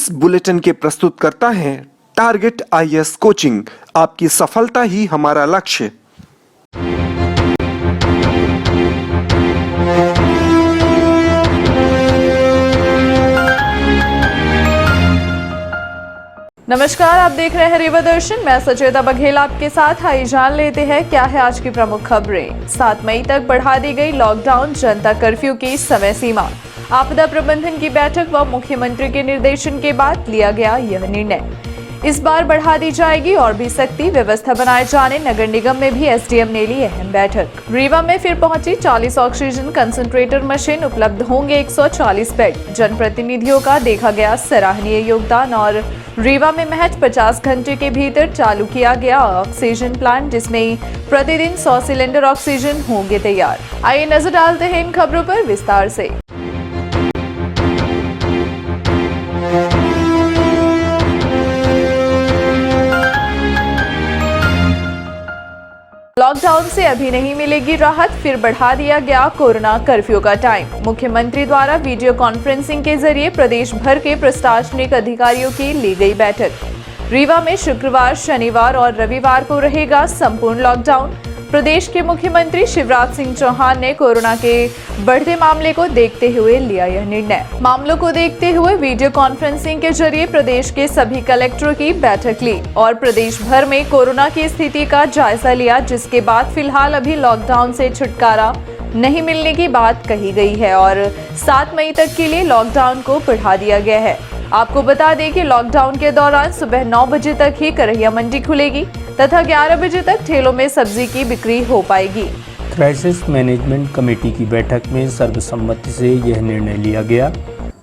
इस बुलेटिन के प्रस्तुत करता है टारगेट आईएएस कोचिंग। आपकी सफलता ही हमारा लक्ष्य। नमस्कार, आप देख रहे हैं रेवा दर्शन। मैं सचेता बघेल आपके साथ। आइए जान लेते हैं क्या है आज की प्रमुख खबरें। 7 मई तक बढ़ा दी गई लॉकडाउन, जनता कर्फ्यू की समय सीमा। आपदा प्रबंधन की बैठक व मुख्यमंत्री के निर्देशन के बाद लिया गया यह निर्णय। इस बार बढ़ा दी जाएगी और भी सख्ती, व्यवस्था बनाए जाने। नगर निगम में भी एसडीएम ने ली अहम बैठक। रीवा में फिर पहुंची 40 ऑक्सीजन कंसंट्रेटर मशीन, उपलब्ध होंगे 140 बेड। जनप्रतिनिधियों का देखा गया सराहनीय योगदान। और रीवा में महज 50 घंटे के भीतर चालू किया गया ऑक्सीजन प्लांट, जिसमें प्रतिदिन 100 सिलेंडर ऑक्सीजन होंगे तैयार। आइए नजर डालते हैं इन खबरों पर विस्तार से। लॉकडाउन से अभी नहीं मिलेगी राहत, फिर बढ़ा दिया गया कोरोना कर्फ्यू का टाइम। मुख्यमंत्री द्वारा वीडियो कॉन्फ्रेंसिंग के जरिए प्रदेश भर के प्रशासनिक अधिकारियों की ली गई बैठक। रीवा में शुक्रवार, शनिवार और रविवार को रहेगा संपूर्ण लॉकडाउन। प्रदेश के मुख्यमंत्री शिवराज सिंह चौहान ने कोरोना के बढ़ते मामले को देखते हुए लिया यह निर्णय। मामलों को देखते हुए वीडियो कॉन्फ्रेंसिंग के जरिए प्रदेश के सभी कलेक्टरों की बैठक ली और प्रदेश भर में कोरोना की स्थिति का जायजा लिया, जिसके बाद फिलहाल अभी लॉकडाउन से छुटकारा नहीं मिलने की बात कही गई है और 7 मई तक के लिए लॉकडाउन को बढ़ा दिया गया है। आपको बता दें कि लॉकडाउन के दौरान सुबह 9 बजे तक ही करहिया मंडी खुलेगी तथा 11 बजे तक ठेलों में सब्जी की बिक्री हो पाएगी। क्राइसिस मैनेजमेंट कमेटी की बैठक में सर्वसम्मति से यह निर्णय लिया गया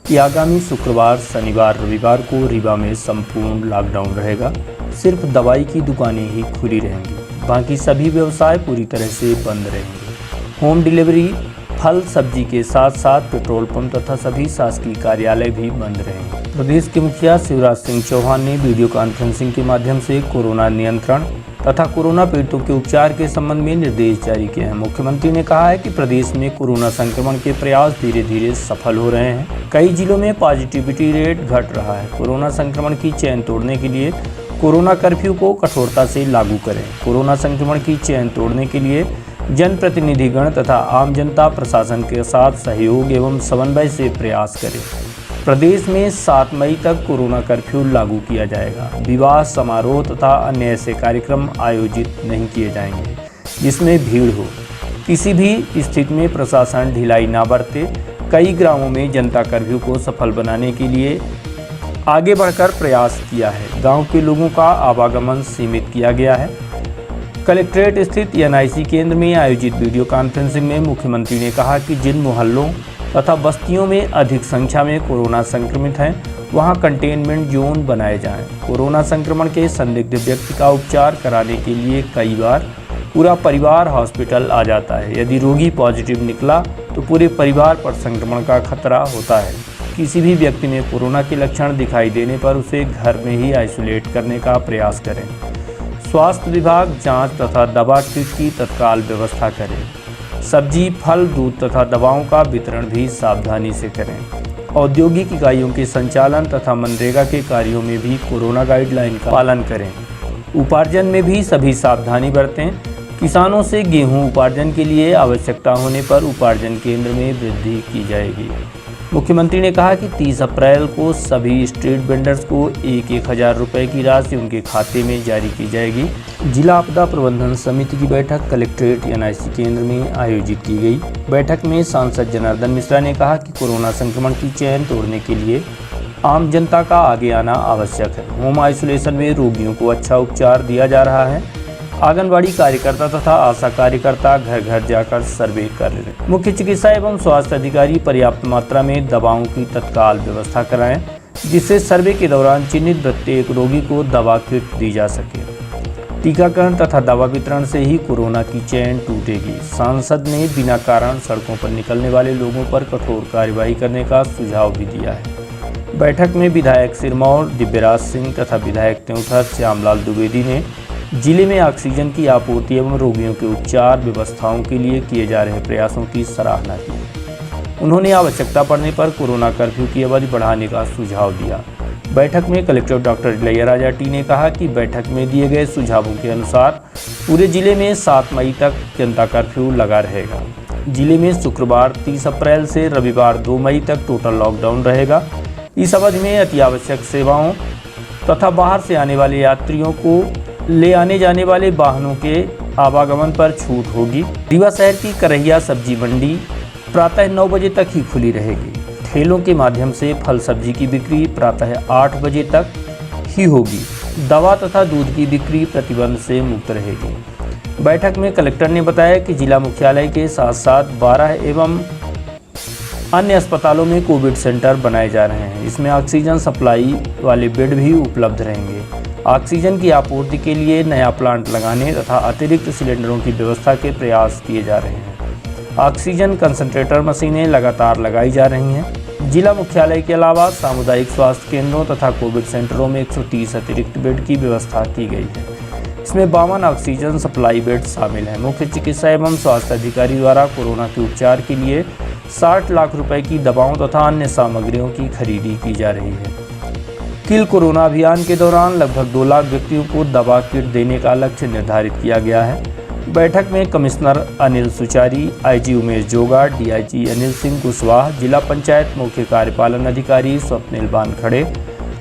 कि आगामी शुक्रवार, शनिवार, रविवार को रीवा में संपूर्ण लॉकडाउन रहेगा। सिर्फ दवाई की दुकानें ही खुली रहेंगी, बाकी सभी व्यवसाय पूरी तरह से बंद रहेंगे। होम डिलीवरी, फल सब्जी के साथ साथ पेट्रोल पंप तथा सभी शासकीय कार्यालय भी बंद रहेंगे। प्रदेश के मुखिया शिवराज सिंह चौहान ने वीडियो कॉन्फ्रेंसिंग के माध्यम से कोरोना नियंत्रण तथा कोरोना पीड़ितों के उपचार के संबंध में निर्देश जारी किए हैं। मुख्यमंत्री ने कहा है कि प्रदेश में कोरोना संक्रमण के प्रयास धीरे धीरे सफल हो रहे हैं। कई जिलों में पॉजिटिविटी रेट घट रहा है। कोरोना संक्रमण की चेन तोड़ने के लिए कोरोना कर्फ्यू को कठोरता से लागू करें। कोरोना संक्रमण की चेन तोड़ने के लिए जनप्रतिनिधिगण तथा आम जनता प्रशासन के साथ सहयोग एवं समन्वय से प्रयास करें। प्रदेश में 7 मई तक कोरोना कर्फ्यू लागू किया जाएगा। विवाह समारोह तथा अन्य ऐसे कार्यक्रम आयोजित नहीं किए जाएंगे जिसमें भीड़ हो। किसी भी स्थिति में प्रशासन ढिलाई ना बरते। कई ग्रामों में जनता कर्फ्यू को सफल बनाने के लिए आगे बढ़कर प्रयास किया है। गाँव के लोगों का आवागमन सीमित किया गया है। कलेक्ट्रेट स्थित एनआईसी केंद्र में आयोजित वीडियो कॉन्फ्रेंसिंग में मुख्यमंत्री ने कहा कि जिन मोहल्लों तथा बस्तियों में अधिक संख्या में कोरोना संक्रमित हैं, वहां कंटेनमेंट जोन बनाए जाएं। कोरोना संक्रमण के संदिग्ध व्यक्ति का उपचार कराने के लिए कई बार पूरा परिवार हॉस्पिटल आ जाता है। यदि रोगी पॉजिटिव निकला तो पूरे परिवार पर संक्रमण का खतरा होता है। किसी भी व्यक्ति में कोरोना के लक्षण दिखाई देने पर उसे घर में ही आइसोलेट करने का प्रयास करें। स्वास्थ्य विभाग जांच तथा दवा किट की तत्काल व्यवस्था करे। सब्जी, फल, दूध तथा दवाओं का वितरण भी सावधानी से करें। औद्योगिक इकाइयों के संचालन तथा मनरेगा के कार्यों में भी कोरोना गाइडलाइन का पालन करें। उपार्जन में भी सभी सावधानी बरतें। किसानों से गेहूं उपार्जन के लिए आवश्यकता होने पर उपार्जन केंद्र में वृद्धि की जाएगी। मुख्यमंत्री ने कहा कि 30 अप्रैल को सभी स्ट्रीट वेंडर्स को 1,000 रुपये की राशि उनके खाते में जारी की जाएगी। जिला आपदा प्रबंधन समिति की बैठक कलेक्ट्रेट एनआईसी केंद्र में आयोजित की गई। बैठक में सांसद जनार्दन मिश्रा ने कहा कि कोरोना संक्रमण की चेन तोड़ने के लिए आम जनता का आगे आना आवश्यक है। होम आइसोलेशन में रोगियों को अच्छा उपचार दिया जा रहा है। आंगनबाड़ी कार्यकर्ता तथा आशा कार्यकर्ता घर घर जाकर सर्वे कर रहे हैं। मुख्य चिकित्सा एवं स्वास्थ्य अधिकारी पर्याप्त मात्रा में दवाओं की तत्काल व्यवस्था कराएं, जिससे सर्वे के दौरान चिन्हित प्रत्येक रोगी को दवा किट दी जा सके। टीकाकरण तथा दवा वितरण से ही कोरोना की चेन टूटेगी। सांसद ने बिना कारण सड़कों पर निकलने वाले लोगों पर कठोर कार्रवाई करने का सुझाव भी दिया है। बैठक में विधायक सिरमौर दिव्यराज सिंह तथा विधायक त्योंथर श्यामलाल द्विवेदी ने जिले में ऑक्सीजन की आपूर्ति एवं रोगियों के उपचार व्यवस्थाओं के लिए किए जा रहे प्रयासों की सराहना की। उन्होंने आवश्यकता पड़ने पर कोरोना कर्फ्यू की अवधि बढ़ाने का सुझाव दिया। बैठक में कलेक्टर डॉक्टर इलैयाराजा टी ने कहा कि बैठक में दिए गए सुझावों के अनुसार पूरे जिले में 7 मई तक जनता कर्फ्यू लगा रहेगा। जिले में शुक्रवार 30 अप्रैल से रविवार 2 मई तक टोटल लॉकडाउन रहेगा। इस अवधि में अति आवश्यक सेवाओं तथा बाहर से आने वाले यात्रियों को ले आने जाने वाले वाहनों के आवागमन पर छूट होगी। रीवा शहर की करहिया सब्जी मंडी प्रातः 9 बजे तक ही खुली रहेगी। ठेलों के माध्यम से फल सब्जी की बिक्री प्रातः 8 बजे तक ही होगी। दवा तथा दूध की बिक्री प्रतिबंध से मुक्त रहेगी। बैठक में कलेक्टर ने बताया कि जिला मुख्यालय के साथ साथ 12 एवं अन्य अस्पतालों में कोविड सेंटर बनाए जा रहे हैं। इसमें ऑक्सीजन सप्लाई वाले बेड भी उपलब्ध रहेंगे। ऑक्सीजन की आपूर्ति के लिए नया प्लांट लगाने तथा अतिरिक्त सिलेंडरों की व्यवस्था के प्रयास किए जा रहे हैं। ऑक्सीजन कंसंट्रेटर मशीनें लगातार लगाई जा रही हैं। जिला मुख्यालय के अलावा सामुदायिक स्वास्थ्य केंद्रों तथा कोविड सेंटरों में 130 अतिरिक्त बेड की व्यवस्था की गई है। इसमें 52 ऑक्सीजन सप्लाई बेड शामिल हैं। मुख्य चिकित्सा एवं स्वास्थ्य अधिकारी द्वारा कोरोना के उपचार के लिए 60 लाख रुपए की दवाओं तथा अन्य सामग्रियों की खरीदी की जा रही है। किल कोरोना अभियान के दौरान लगभग 2 लाख व्यक्तियों को दवा किट देने का लक्ष्य निर्धारित किया गया है। बैठक में कमिश्नर अनिल सुचारी, आईजी उमेश जोगा, डीआईजी अनिल सिंह कुशवाहा, जिला पंचायत मुख्य कार्यपालन अधिकारी स्वप्निल बानखड़े,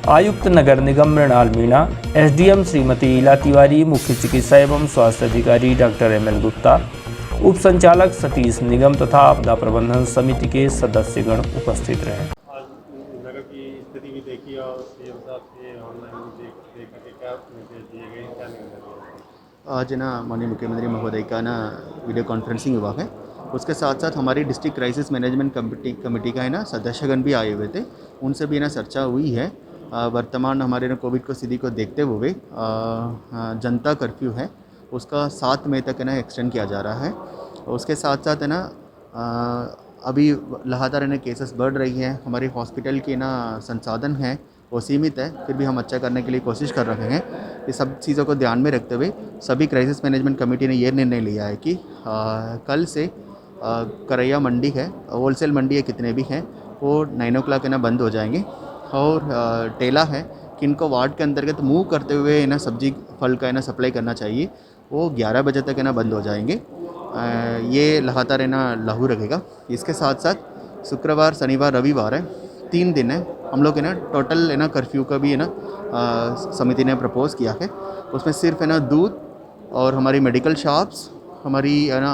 आयुक्त नगर निगम मृणाल मीणा, एसडीएम श्रीमती इला तिवारी, मुख्य चिकित्सा एवं स्वास्थ्य अधिकारी डॉक्टर ML गुप्ता, उप संचालक सतीश निगम तथा आपदा प्रबंधन समिति के सदस्यगण उपस्थित रहे। आज नगर की स्थिति भी देखी और सीएम साहब से ऑनलाइन देख करके क्या निर्देश दिए गए, क्या निर्णय लिया? आज ना माननीय मुख्यमंत्री महोदय का ना वीडियो कॉन्फ्रेंसिंग हुआ है। उसके साथ साथ हमारी डिस्ट्रिक्ट क्राइसिस मैनेजमेंट कमेटी का है ना सदस्यगण भी आए हुए थे, उनसे भी ना चर्चा हुई है। वर्तमान हमारे ना कोविड को स्थिति को देखते हुए जनता कर्फ्यू है उसका 7 मई तक है ना एक्सटेंड किया जा रहा है। उसके साथ साथ है ना अभी लगातार ना केसेस बढ़ रही हैं। हमारे हॉस्पिटल के ना संसाधन हैं वो सीमित है, फिर भी हम अच्छा करने के लिए कोशिश कर रहे हैं। ये सब चीज़ों को ध्यान में रखते हुए सभी क्राइसिस मैनेजमेंट कमेटी ने ये निर्णय लिया है कि कल से करैया मंडी है, होलसेल मंडी है, कितने भी हैं वो 9 o'clock है ना बंद हो जाएंगे। और टेला है किनको वार्ड के अंतर्गत मूव करते हुए है ना सब्जी फल का है ना सप्लाई करना चाहिए, वो 11 बजे तक है ना बंद हो जाएंगे। ये लगातार है ना लागू रहेगा। इसके साथ साथ शुक्रवार, शनिवार, रविवार है, 3 दिन है, हम लोग है ना टोटल है ना कर्फ्यू का भी है ना समिति ने प्रपोज़ किया है। उसमें सिर्फ है ना दूध और हमारी मेडिकल शॉप्स, हमारी है ना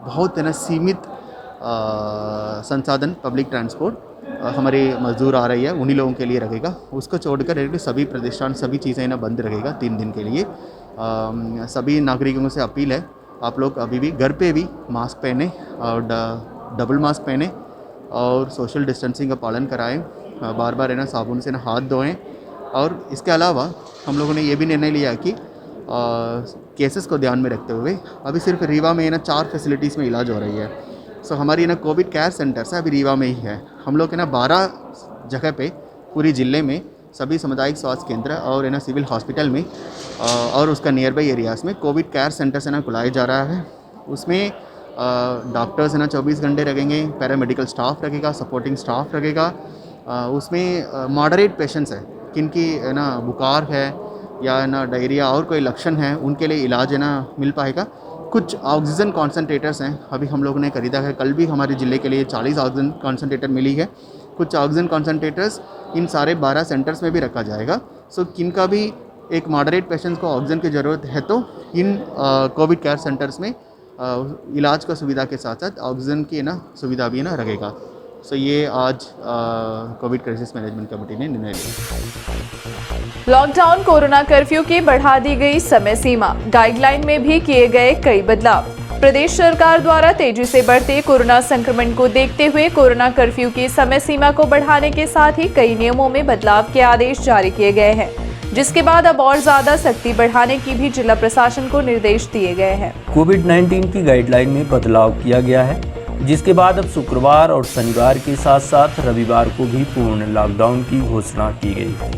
बहुत है ना सीमित संसाधन पब्लिक ट्रांसपोर्ट हमारे मजदूर आ रही है उन्हीं लोगों के लिए रहेगा। उसको छोड़कर सभी प्रतिष्ठान सभी चीज़ें ना बंद रहेगा 3 दिन के लिए। सभी नागरिकों से अपील है, आप लोग अभी भी घर पे भी मास्क पहने और डबल मास्क पहने और सोशल डिस्टेंसिंग का पालन कराएं। बार बार है ना साबुन से ना हाथ धोएं। और इसके अलावा हम लोगों ने ये भी निर्णय लिया कि केसेस को ध्यान में रखते हुए अभी सिर्फ रीवा में ना 4 फैसिलिटीज़ में इलाज हो रही है। सो हमारी ना कोविड केयर सेंटर्स है अभी रीवा में ही है। हम लोग है ना 12 जगह पे पूरी ज़िले में सभी सामुदायिक स्वास्थ्य केंद्र और है ना सिविल हॉस्पिटल में और उसका नियर बाई एरियाज़ में कोविड केयर सेंटर्स है ना खुलाया जा रहा है। उसमें डॉक्टर्स है ना 24 घंटे रखेंगे, पैरामेडिकल स्टाफ रखेगा, सपोर्टिंग स्टाफ रखेगा। उसमें मॉडरेट पेशेंट्स है किनकी है ना बुखार है या है ना डायरिया और कोई लक्षण है उनके लिए इलाज है ना मिल पाएगा। कुछ ऑक्सीजन कॉन्सनट्रेटर्स हैं अभी हम लोगों ने खरीदा है, कल भी हमारे ज़िले के लिए 40 ऑक्सीजन कॉन्सनट्रेटर मिली है। कुछ ऑक्सीजन कॉन्सनट्रेटर्स इन सारे 12 सेंटर्स में भी रखा जाएगा। सो किनका भी एक मॉडरेट पेशेंट्स को ऑक्सीजन की ज़रूरत है तो इन कोविड केयर सेंटर्स में इलाज का सुविधा के साथ साथ ऑक्सीजन की ना सुविधा भी ना रहेगा। सो ये आज कोविड क्राइसिस मैनेजमेंट कमेटी ने निर्णय लिया। लॉकडाउन कोरोना कर्फ्यू की बढ़ा दी गई समय सीमा, गाइडलाइन में भी किए गए कई बदलाव। प्रदेश सरकार द्वारा तेजी से बढ़ते कोरोना संक्रमण को देखते हुए कोरोना कर्फ्यू की समय सीमा को बढ़ाने के साथ ही कई नियमों में बदलाव के आदेश जारी किए गए हैं, जिसके बाद अब और ज्यादा सख्ती बढ़ाने की भी जिला प्रशासन को निर्देश दिए गए हैं। कोविड-19 की गाइडलाइन में बदलाव किया गया है, जिसके बाद अब शुक्रवार और शनिवार के साथ साथ रविवार को भी पूर्ण लॉकडाउन की घोषणा की गई है।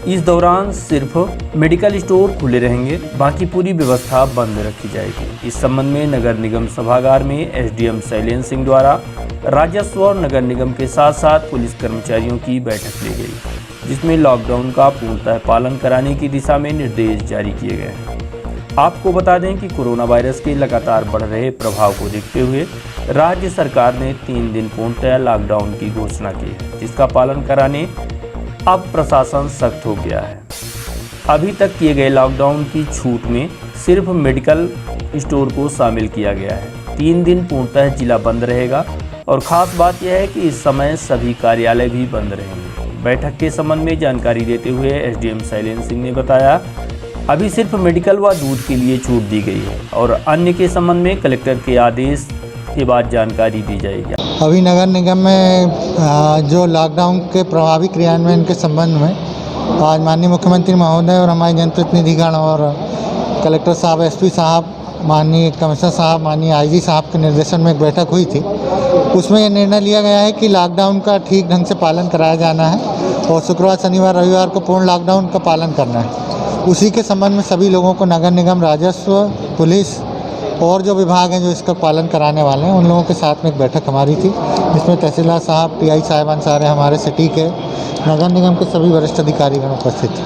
इस दौरान सिर्फ मेडिकल स्टोर खुले रहेंगे, बाकी पूरी व्यवस्था बंद रखी जाएगी। इस संबंध में नगर निगम सभागार में एसडीएम शैलेंद्र सिंह द्वारा राजस्व और नगर निगम के साथ साथ पुलिस कर्मचारियों की बैठक ली गई, जिसमें लॉकडाउन का पूर्णतः पालन कराने की दिशा में निर्देश जारी किए गए हैं। आपको बता दें कि कोरोना वायरस के लगातार बढ़ रहे प्रभाव को देखते हुए राज्य सरकार ने 3 दिन पूर्णतः लॉकडाउन की घोषणा की है, जिसका पालन कराने अब प्रशासन सख्त हो गया है। अभी तक किए गए लॉकडाउन की छूट में सिर्फ मेडिकल स्टोर को शामिल किया गया है। 3 दिन पूर्णतः जिला बंद रहेगा और खास बात यह है कि इस समय सभी कार्यालय भी बंद रहेंगे। बैठक के संबंध में जानकारी देते हुए एसडीएम शैलेंद्र सिंह ने बताया, अभी सिर्फ मेडिकल व दूध के लिए छूट दी गई है और अन्य के संबंध में कलेक्टर के आदेश के बाद जानकारी दी जाएगी। अभी नगर निगम में जो लॉकडाउन के प्रभावी क्रियान्वयन के संबंध में आज माननीय मुख्यमंत्री महोदय और हमारे जनप्रतिनिधिगण और कलेक्टर साहब, एसपी साहब, माननीय कमिश्नर साहब, माननीय आईजी साहब के निर्देशन में एक बैठक हुई थी। उसमें यह निर्णय लिया गया है कि लॉकडाउन का ठीक ढंग से पालन कराया जाना है और शुक्रवार, शनिवार, रविवार को पूर्ण लॉकडाउन का पालन करना है। उसी के संबंध में सभी लोगों को नगर निगम, राजस्व, पुलिस और जो विभाग हैं जो इसका पालन कराने वाले हैं, उन लोगों के साथ में एक बैठक हमारी थी, जिसमें तहसीलदार साहब, टीआई साहिबान सारे हमारे सिटी के, नगर निगम के सभी वरिष्ठ अधिकारीगण उपस्थित थे।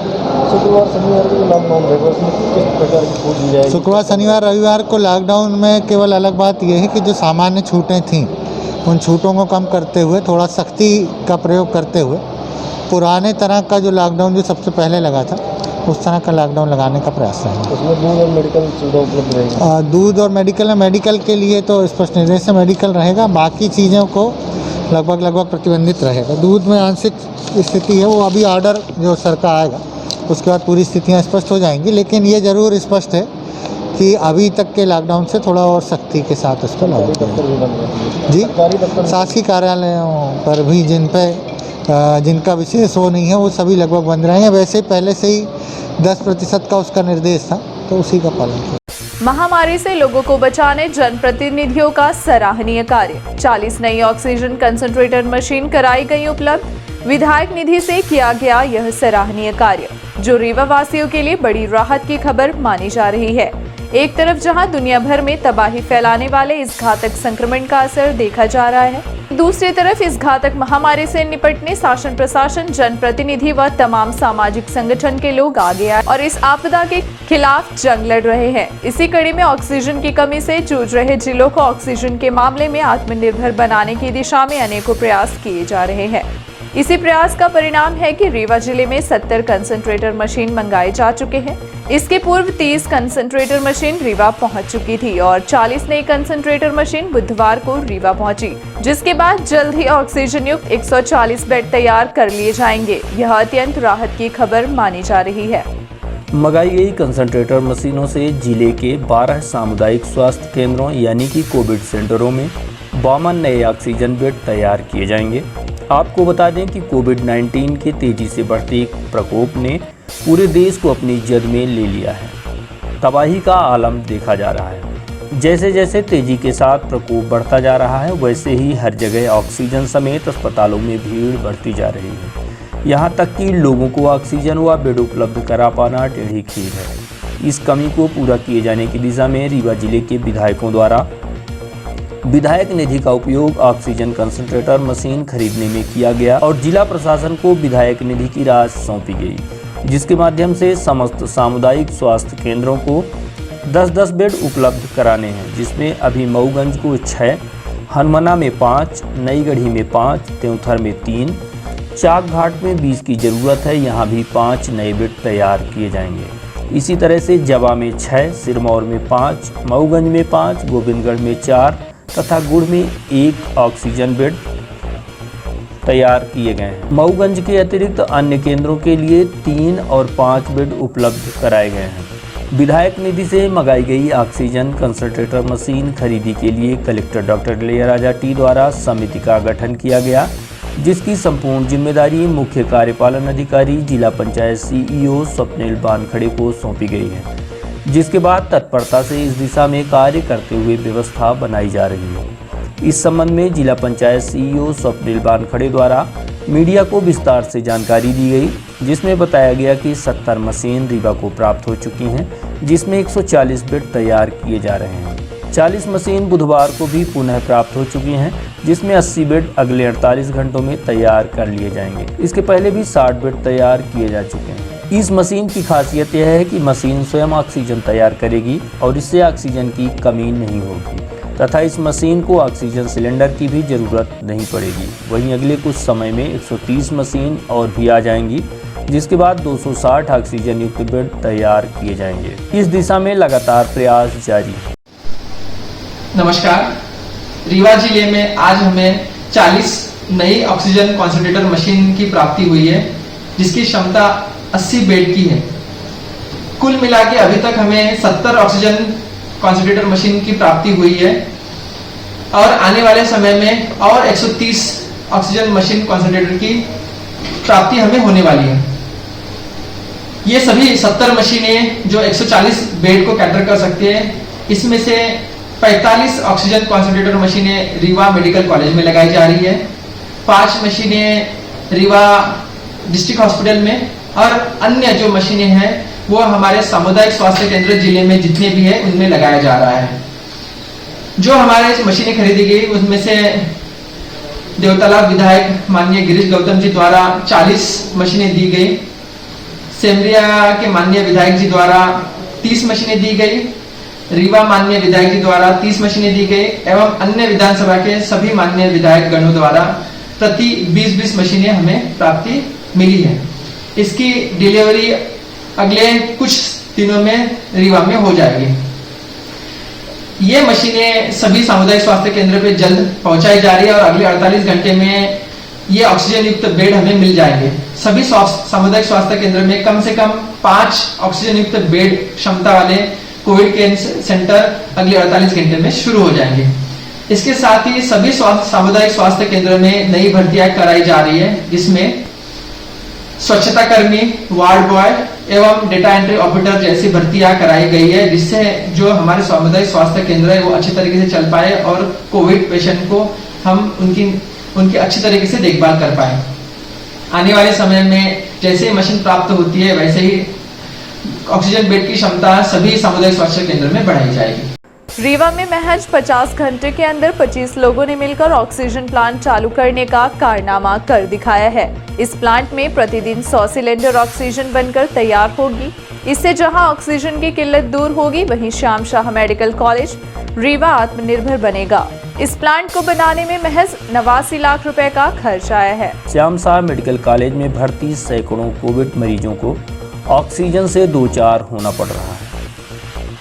शुक्रवार शनिवार को लॉकडाउन रहेगा, उसमें किस प्रकार की छूट दी जाएगी? शुक्रवार, शनिवार, रविवार को लॉकडाउन में केवल अलग बात यह है कि जो सामान्य छूटें थीं उन छूटों को कम करते हुए, थोड़ा सख्ती का प्रयोग करते हुए पुराने तरह का जो लॉकडाउन जो सबसे पहले लगा था उस तरह का लॉकडाउन लगाने का प्रयास है। उसमें दूध और मेडिकल सुविधा उपलब्ध रहेगी? दूध और मेडिकल के लिए तो स्पष्ट निर्देश है, मेडिकल रहेगा, बाकी चीज़ों को लगभग प्रतिबंधित रहेगा। दूध में आंशिक स्थिति है, वो अभी ऑर्डर जो सरकार आएगा उसके बाद पूरी स्थितियाँ स्पष्ट हो जाएंगी, लेकिन ये ज़रूर स्पष्ट है कि अभी तक के लॉकडाउन से थोड़ा और सख्ती के साथ इसको लागू करें। जी, शासकीय कार्यालयों पर भी जिनका विशेष वो नहीं है वो सभी लगभग बंद रहेंगे। वैसे पहले से ही 10% का उसका निर्देश था, तो उसी का पालन किया। महामारी से लोगों को बचाने जनप्रतिनिधियों का सराहनीय कार्य। 40 नई ऑक्सीजन कंसंट्रेटर मशीन कराई गई उपलब्ध। विधायक निधि से किया गया यह सराहनीय कार्य, जो रीवा वासियों के लिए बड़ी राहत की खबर मानी जा रही है। एक तरफ जहां दुनिया भर में तबाही फैलाने वाले इस घातक संक्रमण का असर देखा जा रहा है, दूसरी तरफ इस घातक महामारी से निपटने शासन, प्रशासन, जनप्रतिनिधि व तमाम सामाजिक संगठन के लोग आगे आए और इस आपदा के खिलाफ जंग लड़ रहे हैं। इसी कड़ी में ऑक्सीजन की कमी से जूझ रहे जिलों को ऑक्सीजन के मामले में आत्मनिर्भर बनाने की दिशा में अनेकों प्रयास किए जा रहे हैं। इसी प्रयास का परिणाम है कि रीवा जिले में 70 कंसंट्रेटर मशीन मंगाए जा चुके हैं। इसके पूर्व 30 कंसंट्रेटर मशीन रीवा पहुंच चुकी थी और 40 नई कंसंट्रेटर मशीन बुधवार को रीवा पहुंची, जिसके बाद जल्द ही ऑक्सीजन युक्त 140 बेड तैयार कर लिए जाएंगे। यह अत्यंत राहत की खबर मानी जा रही है। मंगाई गई कंसंट्रेटर मशीनों से जिले के 12 सामुदायिक स्वास्थ्य केंद्रों यानी कि कोविड सेंटरों में 52 नए ऑक्सीजन बेड तैयार किए जाएंगे। आपको बता दें कि कोविड-19 के तेजी से बढ़ते प्रकोप ने पूरे देश को अपनी जद में ले लिया है। तबाही का आलम देखा जा रहा है। जैसे जैसे तेजी के साथ प्रकोप बढ़ता जा रहा है, वैसे ही हर जगह ऑक्सीजन समेत अस्पतालों में भीड़ बढ़ती जा रही है। यहाँ तक कि लोगों को ऑक्सीजन व बेड उपलब्ध करा पाना टेढ़ी खीर है। इस कमी को पूरा किए जाने की दिशा में रीवा जिले के विधायकों द्वारा विधायक निधि का उपयोग ऑक्सीजन कंसंट्रेटर मशीन खरीदने में किया गया और जिला प्रशासन को विधायक निधि की राशि सौंपी गई, जिसके माध्यम से समस्त सामुदायिक स्वास्थ्य केंद्रों को 10-10 बेड उपलब्ध कराने हैं, जिसमें अभी मऊगंज को 6, हनुमाना में 5, नईगढ़ी में 5, त्योंथर में 3, चाक घाट में 20 की ज़रूरत है, यहाँ भी 5 नए बेड तैयार किए जाएंगे। इसी तरह से जवा में 6, सिरमौर में 5, मऊगंज में 5, गोविंदगढ़ में 4 तथा गुड़ में 1 ऑक्सीजन बेड तैयार किए गए हैं। मऊगंज के अतिरिक्त अन्य केंद्रों के लिए 3 और 5 बेड उपलब्ध कराए गए हैं। विधायक निधि से मंगाई गई ऑक्सीजन कंसंट्रेटर मशीन खरीदी के लिए कलेक्टर डॉक्टर इलैयाराजा टी द्वारा समिति का गठन किया गया, जिसकी संपूर्ण जिम्मेदारी मुख्य कार्यपालन अधिकारी जिला पंचायत सीईओ स्वप्निल बानखड़े को सौंपी गई है, जिसके बाद तत्परता से इस दिशा में कार्य करते हुए व्यवस्था बनाई जा रही है। इस संबंध में जिला पंचायत सीईओ स्वप्निल बानखड़े द्वारा मीडिया को विस्तार से जानकारी दी गई, जिसमें बताया गया कि 70 मशीन रीवा को प्राप्त हो चुकी हैं, जिसमें 140 बेड तैयार किए जा रहे हैं। 40 मशीन बुधवार को भी पुनः प्राप्त हो चुकी हैं, जिसमें 80 बेड अगले 48 घंटों में तैयार कर लिए जाएंगे। इसके पहले भी 60 बेड तैयार किए जा चुके हैं। इस मशीन की खासियत यह है कि मशीन स्वयं ऑक्सीजन तैयार करेगी और इससे ऑक्सीजन की कमी नहीं होगी तथा इस मशीन को ऑक्सीजन सिलेंडर की भी ज़रूरत नहीं पड़ेगी। वहीं अगले कुछ समय में 130 मशीन और भी आ जाएंगी, जिसके बाद 260 ऑक्सीजन युक्त बेड तैयार किए जाएंगे। इस दिशा में लगातार प्रयास जारी है। नमस्कार। रीवा जिले में आज हमें 40 नई ऑक्सीजन कॉन्सेंट्रेटर मशीन की प्राप्ति हुई है, जिसकी क्षमता 80 बेड की है। कुल मिला के अभी तक हमें 70 ऑक्सीजन कॉन्सेंट्रेटर मशीन की प्राप्ति हुई है और आने वाले समय में और 130 ऑक्सीजन मशीन कॉन्सेंट्रेटर की प्राप्ति हमें होने वाली है। ये सभी 70 मशीनें जो 140 बेड को कैटर कर सकती है, इसमें से 45 ऑक्सीजन कॉन्सेंट्रेटर मशीनें रीवा मेडिकल कॉलेज में लगाई जा रही है, 5 मशीनें रीवा डिस्ट्रिक्ट हॉस्पिटल में और अन्य जो मशीनें हैं वो हमारे सामुदायिक स्वास्थ्य केंद्र जिले में जितने भी है उनमें लगाया जा रहा है। जो हमारे मशीनें खरीदी गई उसमें से देवतालाब विधायक माननीय गिरीश गौतम जी द्वारा 40 मशीनें दी गई, सेमरिया के माननीय विधायक जी द्वारा 30 मशीनें दी गई, रीवा माननीय विधायक जी द्वारा 30 मशीनें दी गई एवं अन्य विधानसभा के सभी माननीय विधायक गणों द्वारा प्रति 20-20 मशीनें हमें प्राप्ति मिली है। इसकी डिलीवरी अगले कुछ दिनों में रीवा में हो जाएगी। ये मशीनें सभी सामुदायिक स्वास्थ्य केंद्र पे जल्द पहुंचाई जा रही है और अगले 48 घंटे में ये ऑक्सीजन युक्त बेड हमें मिल जाएंगे। सभी सामुदायिक स्वास्थ्य केंद्र में कम से कम 5 ऑक्सीजन युक्त बेड क्षमता वाले कोविड केयर सेंटर अगले 48 घंटे में शुरू हो जाएंगे। इसके साथ ही सभी सामुदायिक स्वास्थ्य केंद्र में नई भर्तियां कराई जा रही है, जिसमें स्वच्छता कर्मी, वार्ड बॉय एवं डेटा एंट्री ऑपरेटर जैसी भर्तियां कराई गई है, जिससे जो हमारे सामुदायिक स्वास्थ्य केंद्र है वो अच्छी तरीके से चल पाए और कोविड पेशेंट को हम उनकी अच्छी तरीके से देखभाल कर पाए। आने वाले समय में जैसे मशीन प्राप्त होती है वैसे ही ऑक्सीजन बेड की क्षमता सभी सामुदायिक स्वास्थ्य केंद्र में बढ़ाई जाएगी। रीवा में महज 50 घंटे के अंदर 25 लोगों ने मिलकर ऑक्सीजन प्लांट चालू करने का कारनामा कर दिखाया है। इस प्लांट में प्रतिदिन 100 सिलेंडर ऑक्सीजन बनकर तैयार होगी। इससे जहां ऑक्सीजन की किल्लत दूर होगी, वहीं श्याम शाह मेडिकल कॉलेज रीवा आत्मनिर्भर बनेगा। इस प्लांट को बनाने में महज 89 लाख रुपए का खर्च आया है। श्याम शाह मेडिकल कॉलेज में भर्ती सैकड़ों कोविड मरीजों को ऑक्सीजन से दो चार होना पड़ रहा है।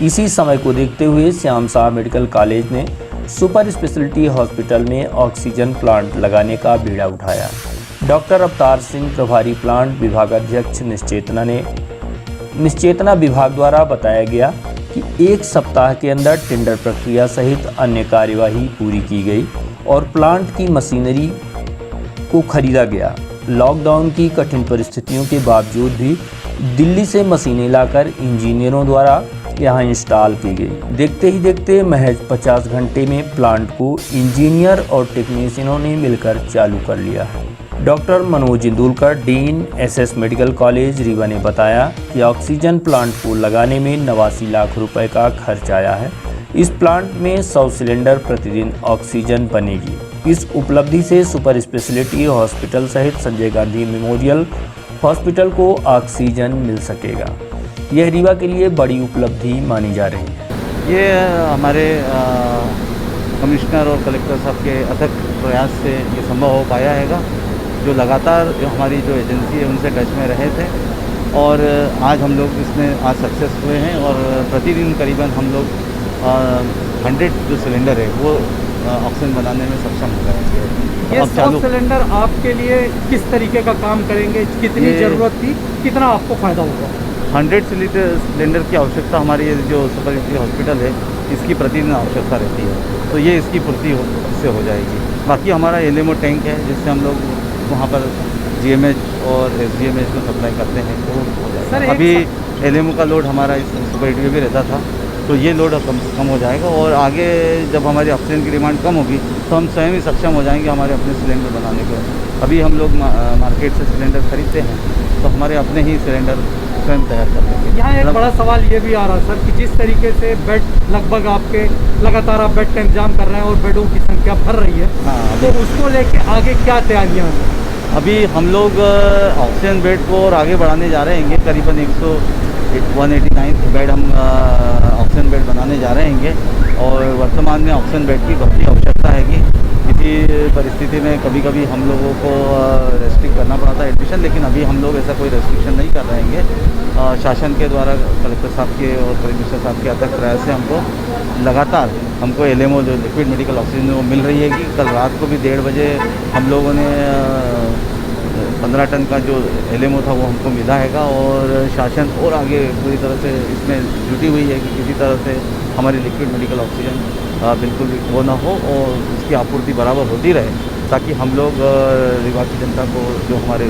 इसी समय को देखते हुए श्याम शाह मेडिकल कॉलेज ने सुपर स्पेशलिटी हॉस्पिटल में ऑक्सीजन प्लांट लगाने का बीड़ा उठाया। डॉक्टर अवतार सिंह प्रभारी प्लांट विभागाध्यक्ष निश्चेतना विभाग द्वारा बताया गया कि एक सप्ताह के अंदर टेंडर प्रक्रिया सहित अन्य कार्यवाही पूरी की गई और प्लांट की मशीनरी को खरीदा गया। लॉकडाउन की कठिन परिस्थितियों के बावजूद भी दिल्ली से मशीनें लाकर इंजीनियरों द्वारा यहाँ इंस्टॉल की गई। देखते ही देखते महज 50 घंटे में प्लांट को इंजीनियर और टेक्नीशियनों ने मिलकर चालू कर लिया है। Doctor Manoj Indulkar, dean SS medical college Rewa ने बताया कि ऑक्सीजन प्लांट को लगाने में 89 लाख रुपए का खर्च आया है। इस प्लांट में 100 सिलेंडर प्रतिदिन ऑक्सीजन बनेगी। इस उपलब्धि से सुपर स्पेशलिटी हॉस्पिटल सहित संजय गांधी मेमोरियल हॉस्पिटल को ऑक्सीजन मिल सकेगा। यह रीवा के लिए बड़ी उपलब्धि मानी जा रही है। ये हमारे कमिश्नर और कलेक्टर साहब के अथक प्रयास से ये संभव हो पाया हैगा, जो लगातार हमारी जो एजेंसी है उनसे टच में रहे थे और आज हम लोग इसमें आज सक्सेस हुए हैं और प्रतिदिन करीबन हम लोग 100 जो सिलेंडर है वो ऑक्सीजन बनाने में सक्षम हो गए हैं। ये 100 सिलेंडर आपके लिए किस तरीके का काम करेंगे, कितनी ज़रूरत थी, कितना आपको फ़ायदा होगा? 100 सिलेंडर की आवश्यकता हमारी जो सुपर स्पेशलिटी हॉस्पिटल है इसकी प्रतिदिन आवश्यकता रहती है, तो ये इसकी पूर्ति इससे हो जाएगी। बाकी हमारा एलएमओ टैंक है जिससे हम लोग वहाँ पर जीएमएच और एसजीएमएच को सप्लाई करते हैं, तो हो जाएगा। अभी एलएमओ का लोड हमारा इस सुपर स्पेशलिटी में भी रहता था, तो ये लोड कम हो जाएगा और आगे जब हमारी ऑक्सीजन की डिमांड कम होगी तो हम स्वयं ही सक्षम हो जाएंगे हमारे अपने सिलेंडर बनाने के। अभी हम लोग मार्केट से सिलेंडर खरीदते हैं तो हमारे अपने ही सिलेंडर स्वयं तैयार कर लेंगे। यहाँ एक बड़ा सवाल ये भी आ रहा है सर कि जिस तरीके से बेड लगभग आपके लगातार आप बेड का इंतजाम कर रहे हैं और बेडों की संख्या बढ़ रही है, तो उसको लेके आगे क्या तैयारियाँ हैं? अभी हम लोग ऑक्सीजन बेड को और आगे बढ़ाने जा रहे हैं। करीबन 189 बेड हम ऑक्सीजन बेड बनाने जा रहे हैं और वर्तमान में ऑक्सीजन बेड की बहुत आवश्यकता है कि किसी परिस्थिति में कभी कभी हम लोगों को रेस्ट्रिक्ट करना पड़ा था एडमिशन, लेकिन अभी हम लोग ऐसा कोई रेस्ट्रिक्शन नहीं कर रहे हैं। शासन के द्वारा कलेक्टर साहब के और कमिश्नर साहब के अथक प्रयास से हमको लगातार LMO जो लिक्विड मेडिकल ऑक्सीजन वो मिल रही है कि कल रात को भी 1:30 बजे हम लोगों ने 15 टन का जो LMO था वो हमको मिला हैगा और शासन और आगे पूरी तरह से इसमें जुटी हुई है कि किसी तरह से हमारी लिक्विड मेडिकल ऑक्सीजन बिल्कुल भी वो ना हो और उसकी आपूर्ति बराबर होती रहे ताकि हम लोग रीवा की जनता को जो हमारे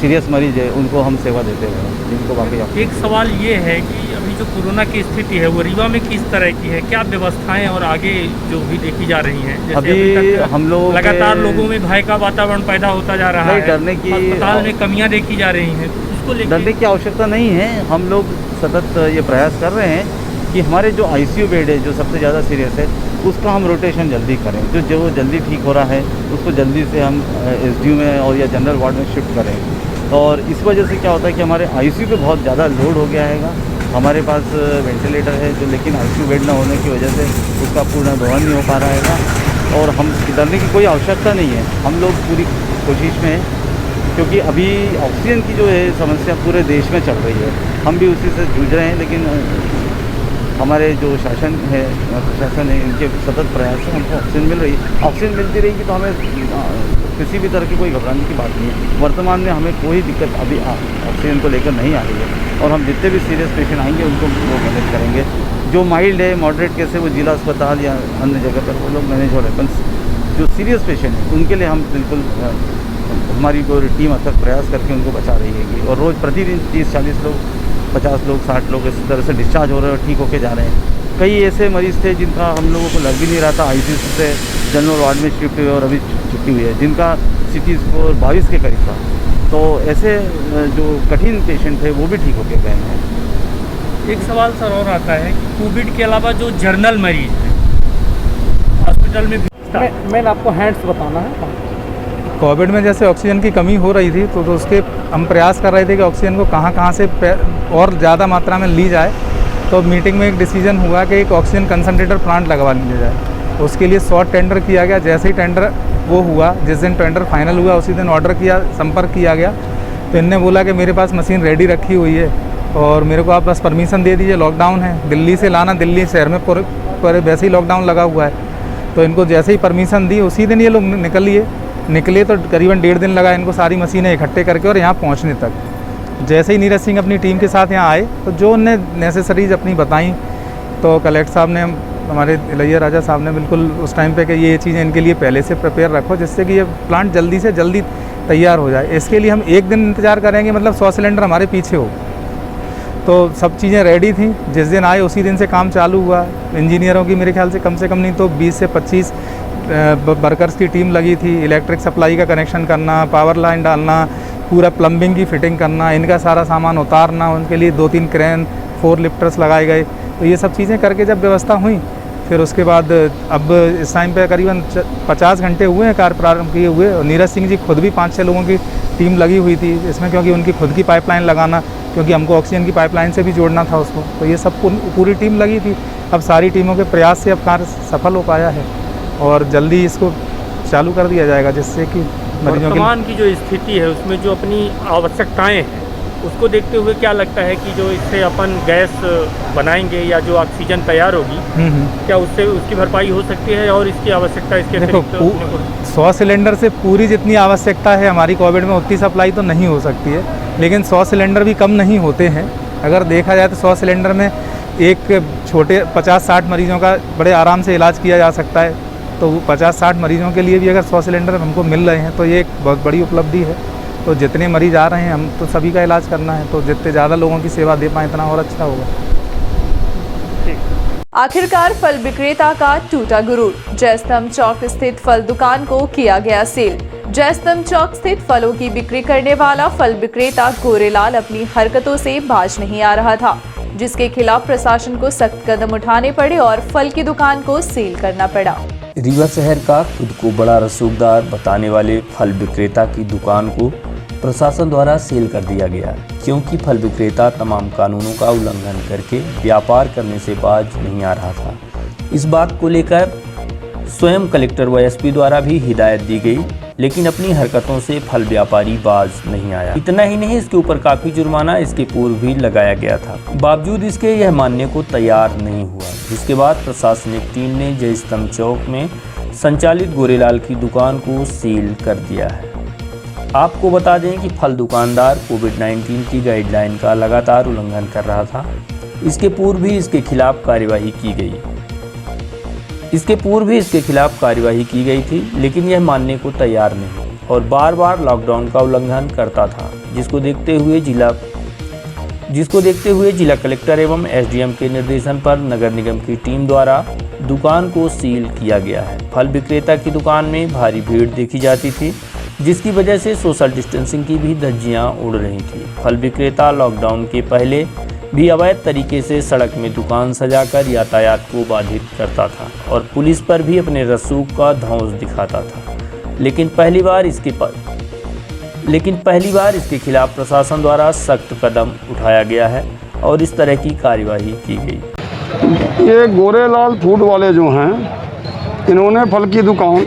सीरियस मरीज है उनको हम सेवा देते हैं जिनको बाकी। एक सवाल ये है कि अभी जो कोरोना की स्थिति है वो रीवा में किस तरह की है, क्या व्यवस्थाएं और आगे जो भी देखी जा रही हैं? जैसे अभी हम लोग लगातार लोगों में भय का वातावरण पैदा होता जा रहा है, डरने की अस्पताल में कमियां देखी जा रही हैं, उसको लेकर डरने की आवश्यकता नहीं है। हम लोग सतत ये प्रयास कर रहे हैं कि हमारे जो ICU बेड है जो सबसे ज़्यादा सीरियस है उसका हम रोटेशन जल्दी करें, जो जल्दी ठीक हो रहा है उसको जल्दी से हम SDU में और या जनरल वार्ड में शिफ्ट करें। और इस वजह से क्या होता है कि हमारे ICU पे बहुत ज़्यादा लोड हो गया है। हमारे पास वेंटिलेटर है जो, लेकिन ICU बेड ना होने की वजह से उसका पूर्ण दोहन नहीं हो पा रहा है और हम डरने की कोई आवश्यकता नहीं है। हम लोग पूरी कोशिश में हैं क्योंकि अभी ऑक्सीजन की जो है समस्या पूरे देश में चल रही है, हम भी उसी से जूझ रहे हैं, लेकिन हमारे जो शासन है प्रशासन है इनके सतत प्रयास से हमको ऑक्सीजन मिल रही है। ऑक्सीजन मिलती रहेगी तो हमें किसी भी तरह की कोई घबराने की बात नहीं है। वर्तमान में हमें कोई दिक्कत अभी ऑक्सीजन को लेकर नहीं आ रही है और हम जितने भी सीरियस पेशेंट आएंगे उनको वो मैनेज करेंगे। जो माइल्ड है मॉडरेट केस है वो जिला अस्पताल या अन्य जगह पर वो लोग मैनेज हो रहे हैं, पर जो सीरियस पेशेंट हैं उनके लिए हम बिल्कुल हमारी पूरी टीम अथक प्रयास करके उनको बचा रही है और रोज़ प्रतिदिन 30-40 लोग 50 लोग 60 लोग इस तरह से डिस्चार्ज हो रहे हैं और ठीक होके जा रहे हैं। कई ऐसे मरीज़ थे जिनका हम लोगों को लग भी नहीं रहा था, ICU से जनरल वार्ड में शिफ्ट हुए और अभी छुट्टी हुई है, जिनका CT स्कोर 22 के करीब था। तो ऐसे जो कठिन पेशेंट थे वो भी ठीक होके गए हैं। एक सवाल सर और आता है कि कोविड के अलावा जो जर्नल मरीज हैं हॉस्पिटल में मैं आपको हैंड्स बताना है। कोविड में जैसे ऑक्सीजन की कमी हो रही थी तो उसके हम प्रयास कर रहे थे कि ऑक्सीजन को कहाँ से और ज़्यादा मात्रा में ली जाए। तो मीटिंग में एक डिसीजन हुआ कि एक ऑक्सीजन कंसनट्रेटर प्लांट लगवा लिया जाए। उसके लिए शॉर्ट टेंडर किया गया। जैसे ही टेंडर वो हुआ, जिस दिन टेंडर फाइनल हुआ उसी दिन ऑर्डर किया, संपर्क किया गया तो इनने बोला कि मेरे पास मशीन रेडी रखी हुई है और मेरे को आप बस परमिशन दे दीजिए। लॉकडाउन है, दिल्ली से लाना, दिल्ली शहर में पूरे वैसे ही लॉकडाउन लगा हुआ है। तो इनको जैसे ही परमिशन दी उसी दिन ये लोग निकले तो करीबन 1.5 दिन लगा इनको सारी मशीनें इकट्ठे करके और यहाँ पहुँचने तक। जैसे ही नीरज सिंह अपनी टीम के साथ यहाँ आए तो जो उनने नेसेसरीज अपनी बताई तो कलेक्टर साहब ने, हमारे इलैया राजा साहब ने बिल्कुल उस टाइम पे कि ये चीज़ें इनके लिए पहले से प्रिपेयर रखो जिससे कि ये प्लांट जल्दी से जल्दी तैयार हो जाए। इसके लिए हम 1 दिन इंतज़ार करेंगे, मतलब 100 सिलेंडर हमारे पीछे हो। तो सब चीज़ें रेडी थी, जिस दिन आए उसी दिन से काम चालू हुआ। इंजीनियरों की मेरे ख्याल से कम नहीं तो 20 से 25 वर्कर्स की टीम लगी थी। इलेक्ट्रिक सप्लाई का कनेक्शन करना, पावर लाइन डालना, पूरा प्लम्बिंग की फिटिंग करना, इनका सारा सामान उतारना, उनके लिए 2-3 क्रेन, 4 लिफ्टर्स लगाए गए। तो ये सब चीज़ें करके जब व्यवस्था हुई फिर उसके बाद अब इस टाइम पे करीबन 50 घंटे हुए हैं कार्य प्रारंभ किए हुए। और नीरज सिंह जी खुद भी 5-6 लोगों की टीम लगी हुई थी इसमें, क्योंकि उनकी खुद की पाइपलाइन लगाना, क्योंकि हमको ऑक्सीजन की पाइपलाइन से भी जोड़ना था उसको। तो ये सब पूरी टीम लगी थी। अब सारी टीमों के प्रयास से अब कार्य सफल हो पाया है और जल्दी इसको चालू कर दिया जाएगा जिससे कि वर्तमान की जो स्थिति है उसमें जो अपनी आवश्यकताएं हैं उसको देखते हुए क्या लगता है कि जो इससे अपन गैस बनाएंगे या जो ऑक्सीजन तैयार होगी क्या उससे उसकी भरपाई हो सकती है और इसकी आवश्यकता इसके देखो 100 सिलेंडर से पूरी जितनी आवश्यकता है हमारी कोविड में उतनी सप्लाई तो नहीं हो सकती है, लेकिन 100 सिलेंडर भी कम नहीं होते हैं। अगर देखा जाए तो 100 सिलेंडर में एक छोटे 50-60 मरीजों का बड़े आराम से इलाज किया जा सकता है। तो 50-60 मरीजों के लिए भी अगर 100 सिलेंडर हमको मिल रहे हैं तो ये एक बहुत बड़ी उपलब्धि है। तो जितने मरीज आ रहे हैं हम तो सभी का इलाज करना है, तो जितने ज़्यादा लोगों की सेवा दे पाएँ इतना और अच्छा होगा। ठीक। आखिरकार फल विक्रेता का टूटा गुरूर। जयस्तंभ चौक स्थित फल दुकान को किया गया सील। जयस्तंभ चौक स्थित फलों की बिक्री करने वाला फल विक्रेता गोरेलाल अपनी हरकतों से बाज नहीं आ रहा था, जिसके खिलाफ प्रशासन को सख्त कदम उठाने पड़े और फल की दुकान को सील करना पड़ा। रीवा शहर का खुद को बड़ा रसूखदार बताने वाले फल विक्रेता की दुकान को प्रशासन द्वारा सील कर दिया गया, क्योंकि फल विक्रेता तमाम कानूनों का उल्लंघन करके व्यापार करने से बाज नहीं आ रहा था। इस बात को लेकर स्वयं कलेक्टर व एसपी द्वारा भी हिदायत दी गई, लेकिन अपनी हरकतों से फल व्यापारी बाज नहीं आया। इतना ही नहीं, इसके ऊपर काफी जुर्माना इसके पूर्व भी लगाया गया था। बावजूद इसके यह मानने को तैयार नहीं हुआ, जिसके बाद प्रशासनिक टीम ने जयस्तंभ चौक में संचालित गोरेलाल की दुकान को सील कर दिया है। आपको बता दें कि फल दुकानदार कोविड-19 की गाइडलाइन का लगातार उल्लंघन कर रहा था। इसके पूर्व भी इसके खिलाफ कार्यवाही की गई थी, लेकिन यह मानने को तैयार नहीं और बार बार लॉकडाउन का उल्लंघन करता था, जिसको देखते हुए जिला कलेक्टर एवं एसडीएम के निर्देशन पर नगर निगम की टीम द्वारा दुकान को सील किया गया है। फल विक्रेता की दुकान में भारी भीड़ देखी जाती थी, जिसकी वजह से सोशल डिस्टेंसिंग की भी धज्जियां उड़ रही थी। फल विक्रेता लॉकडाउन के पहले भी अवैध तरीके से सड़क में दुकान सजाकर यातायात को बाधित करता था और पुलिस पर भी अपने रसूख का धौंस दिखाता था, लेकिन पहली बार इसके खिलाफ प्रशासन द्वारा सख्त कदम उठाया गया है और इस तरह की कार्यवाही की गई। ये गोरेलाल फूड वाले जो हैं, इन्होंने फल की दुकान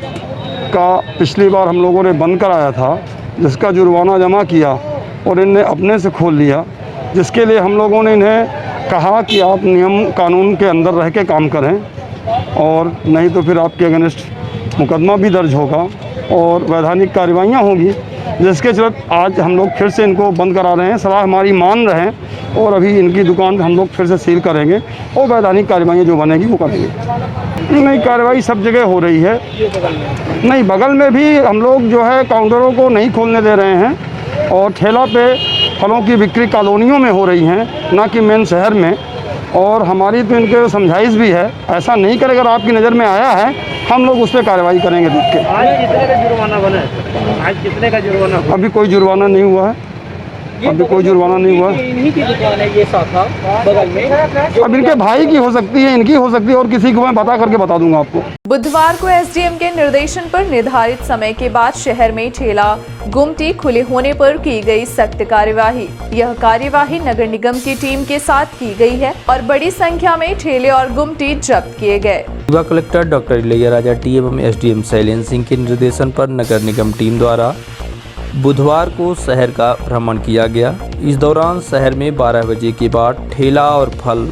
का पिछली बार हम लोगों ने बंद कराया था, जिसका जुर्माना जमा किया और इनने अपने से खोल लिया, जिसके लिए हम लोगों ने इन्हें कहा कि आप नियम कानून के अंदर रह के काम करें और नहीं तो फिर आपके अगेंस्ट मुकदमा भी दर्ज होगा और वैधानिक कार्रवाइयाँ होंगी, जिसके चलते आज हम लोग फिर से इनको बंद करा रहे हैं। सलाह हमारी मान रहे हैं और अभी इनकी दुकान हम लोग फिर से सील करेंगे और वैधानिक कार्रवाइयाँ जो बनेगी वो करेंगे। नहीं, कार्रवाई सब जगह हो रही है। नहीं, बगल में भी हम लोग जो है काउंटरों को नहीं खोलने दे रहे हैं और ठेला पे फलों की बिक्री कॉलोनियों में हो रही हैं, ना कि मेन शहर में। और हमारी तो इनके समझाइश भी है, ऐसा नहीं करे। अगर आपकी नज़र में आया है, हम लोग उस पर कार्रवाई करेंगे देख के। आज कितने का जुर्माना बना है? आज कितने का जुर्माना? अभी कोई जुर्माना नहीं हुआ है, अभी कोई जुर्माना नहीं हुआ है। इन्हीं की दुकान है ये शाखा बगल में। अब इनके भाई की हो सकती है, इनकी हो सकती है और किसी को मैं पता करके बता दूंगा आपको। बुधवार को एसडीएम के निर्देशन पर निर्धारित समय के बाद शहर में ठेला गुमटी खुले होने पर की गई सख्त कार्यवाही। यह कार्यवाही नगर निगम की टीम के साथ की गई है और बड़ी संख्या में ठेले और गुमटी जब्त किए गए। Rewa collector doctor Ilaiyaraaja T एवं एसडीएम शैलेंद्र सिंह के निर्देशन पर नगर निगम टीम द्वारा बुधवार को शहर का भ्रमण किया गया। इस दौरान शहर में 12 बजे के बाद ठेला और फल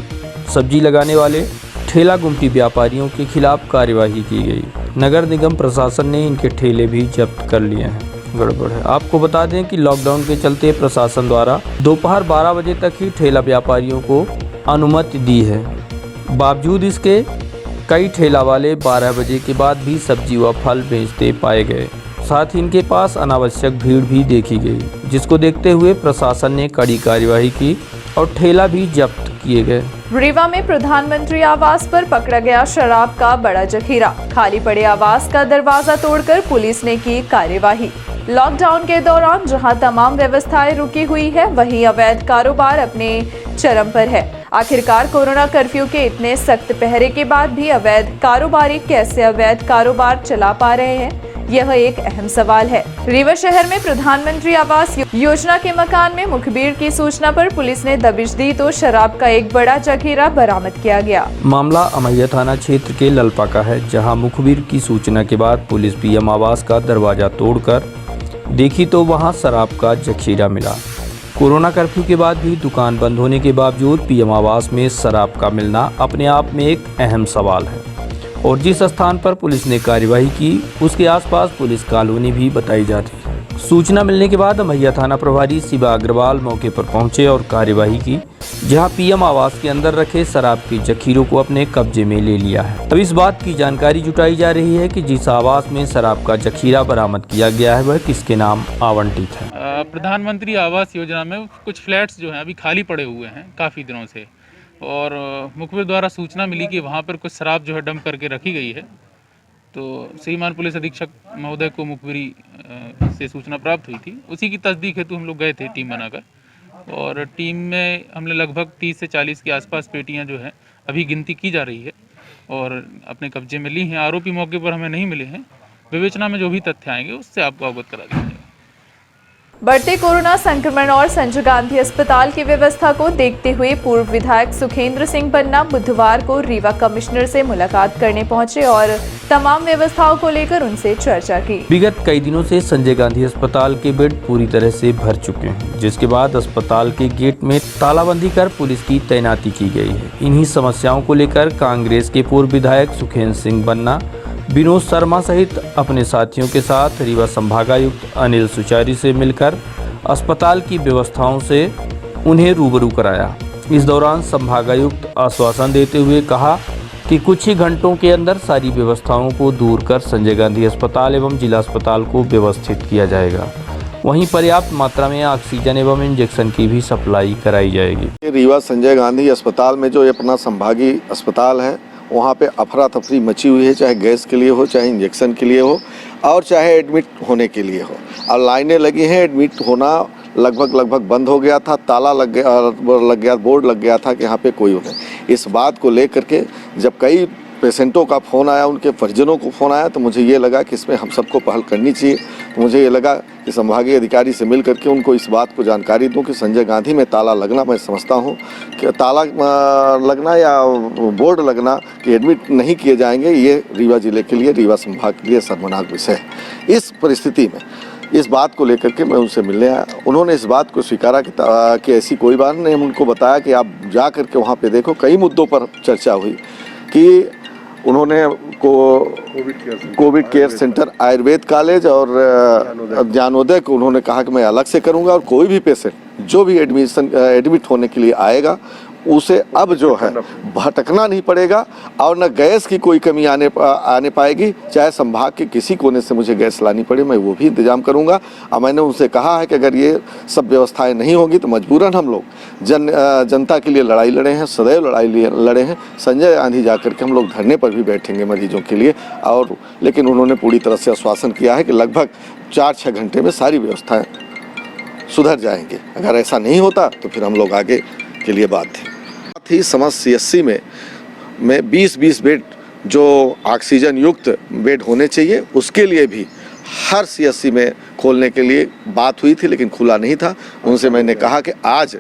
सब्जी लगाने वाले ठेला गुमटी व्यापारियों के खिलाफ कार्यवाही की गई। नगर निगम प्रशासन ने इनके ठेले भी जब्त कर लिए हैं। गड़बड़ है। आपको बता दें कि लॉकडाउन के चलते प्रशासन द्वारा दोपहर 12 बजे तक ही ठेला व्यापारियों को अनुमति दी है। बावजूद इसके कई ठेला वाले 12 बजे के बाद भी सब्जी व फल बेचते पाए गए। साथ ही इनके पास अनावश्यक भीड़ भी देखी गई, जिसको देखते हुए प्रशासन ने कड़ी कार्यवाही की और ठेला भी जब्त किए गए। रीवा में प्रधानमंत्री आवास पर पकड़ा गया शराब का बड़ा जखीरा। खाली पड़े आवास का दरवाजा तोड़कर पुलिस ने की कार्यवाही। लॉकडाउन के दौरान जहां तमाम व्यवस्थाएं रुकी हुई है, वहीं अवैध कारोबार अपने चरम पर है। आखिरकार कोरोना कर्फ्यू के इतने सख्त पहरे के बाद भी अवैध कारोबारी कैसे अवैध कारोबार चला पा रहे हैं, यह एक अहम सवाल है। रीवा शहर में प्रधानमंत्री आवास योजना के मकान में मुखबिर की सूचना पर पुलिस ने दबिश दी तो शराब का एक बड़ा जखीरा बरामद किया गया। मामला अमैया थाना क्षेत्र के ललपा का है, जहां मुखबिर की सूचना के बाद पुलिस पीएम आवास का दरवाजा तोड़कर देखी तो वहां शराब का जखीरा मिला। कोरोना कर्फ्यू के बाद भी दुकान बंद होने के बावजूद पीएम आवास में शराब का मिलना अपने आप में एक अहम सवाल है और जिस स्थान पर पुलिस ने कार्यवाही की उसके आसपास पुलिस कॉलोनी भी बताई जाती है। सूचना मिलने के बाद अमैया थाना प्रभारी शिवा अग्रवाल मौके पर पहुंचे और कार्यवाही की, जहां पीएम आवास के अंदर रखे शराब के जखीरों को अपने कब्जे में ले लिया है। अब इस बात की जानकारी जुटाई जा रही है कि जिस आवास में शराब का जखीरा बरामद किया गया है वह किसके नाम आवंटित है। प्रधानमंत्री आवास योजना में कुछ फ्लैट्स जो हैं अभी खाली पड़े हुए हैं काफ़ी दिनों से, और मुखबिर द्वारा सूचना मिली कि वहाँ पर कुछ शराब जो है डंप करके रखी गई है। तो श्रीमान पुलिस अधीक्षक महोदय को मुखबिरी से सूचना प्राप्त हुई थी। उसी की तस्दीक हेतु हम लोग गए थे टीम बनाकर, और टीम में हमने लगभग 30 से 40 के आसपास पेटियां जो है अभी गिनती की जा रही है और अपने कब्जे में ली हैं। आरोपी मौके पर हमें नहीं मिले हैं। विवेचना में जो भी तथ्य आएंगे उससे आपको अवगत करा दिया जाएगा। बढ़ते कोरोना संक्रमण और संजय गांधी अस्पताल की व्यवस्था को देखते हुए पूर्व विधायक सुखेंद्र सिंह पन्ना बुधवार को रीवा कमिश्नर से मुलाकात करने पहुंचे और तमाम व्यवस्थाओं को लेकर उनसे चर्चा की। विगत कई दिनों से संजय गांधी अस्पताल के बेड पूरी तरह से भर चुके हैं, जिसके बाद अस्पताल के गेट में तालाबंदी कर पुलिस की तैनाती की गई है। इन्हीं समस्याओं को लेकर कांग्रेस के पूर्व विधायक सुखेंद्र सिंह पन्ना विनोद शर्मा सहित अपने साथियों के साथ रीवा संभागायुक्त अनिल सुचारी से मिलकर अस्पताल की व्यवस्थाओं से उन्हें रूबरू कराया। इस दौरान संभागायुक्त आश्वासन देते हुए कहा कि कुछ ही घंटों के अंदर सारी व्यवस्थाओं को दूर कर संजय गांधी अस्पताल एवं जिला अस्पताल को व्यवस्थित किया जाएगा। वहीं पर्याप्त मात्रा में ऑक्सीजन एवं इंजेक्शन की भी सप्लाई कराई जाएगी। रीवा संजय गांधी अस्पताल में जो अपना संभागीय अस्पताल है, वहाँ पे अफरा तफरी मची हुई है, चाहे गैस के लिए हो, चाहे इंजेक्शन के लिए हो, और चाहे एडमिट होने के लिए हो। और लाइनें लगी हैं। एडमिट होना लगभग बंद हो गया था, ताला लग गया, बोर्ड लग गया था कि यहाँ पे कोई नहीं। इस बात को लेकर के जब कई पेशेंटों का फ़ोन आया, उनके परिजनों को फ़ोन आया, तो मुझे ये लगा कि इसमें हम सबको पहल करनी चाहिए। तो मुझे ये लगा कि संभागीय अधिकारी से मिल करके उनको इस बात को जानकारी दूं कि संजय गांधी में ताला लगना, मैं समझता हूं कि ताला लगना या बोर्ड लगना कि एडमिट नहीं किए जाएंगे, ये रीवा जिले के लिए, रीवा संभाग के लिए शर्मनाक विषय है। इस परिस्थिति में इस बात को लेकर के मैं उनसे मिलने आया। उन्होंने इस बात को स्वीकारा कि ऐसी कोई बात नहीं। हम उनको बताया कि आप जा करके वहाँ पे देखो। कई मुद्दों पर चर्चा हुई कि उन्होंने Covid care centre, Ayurveda college और ज्ञानोदय को उन्होंने कहा कि मैं अलग से करूंगा, और कोई भी पेशेंट जो भी एडमिट होने के लिए आएगा उसे अब जो है भटकना नहीं पड़ेगा और न गैस की कोई कमी आने पाएगी। चाहे संभाग के किसी कोने से मुझे गैस लानी पड़े, मैं वो भी इंतजाम करूंगा। और मैंने उनसे कहा है कि अगर ये सब व्यवस्थाएं नहीं होंगी तो मजबूरन हम लोग जनता के लिए लड़ाई लड़े हैं, सदैव लड़ाई लड़े हैं। संजय गांधी जाकर के हम लोग धरने पर भी बैठेंगे मरीजों के लिए। और लेकिन उन्होंने पूरी तरह से आश्वासन किया है कि लगभग 4-6 घंटे में सारी व्यवस्थाएँ सुधर जाएंगी। अगर ऐसा नहीं होता तो फिर हम लोग आगे के लिए बात थी। ही समस्त CSC में 20-20 बेड जो ऑक्सीजन युक्त बेड होने चाहिए, उसके लिए भी हर CSC में खोलने के लिए बात हुई थी, लेकिन खुला नहीं था। उनसे मैंने कहा कि आज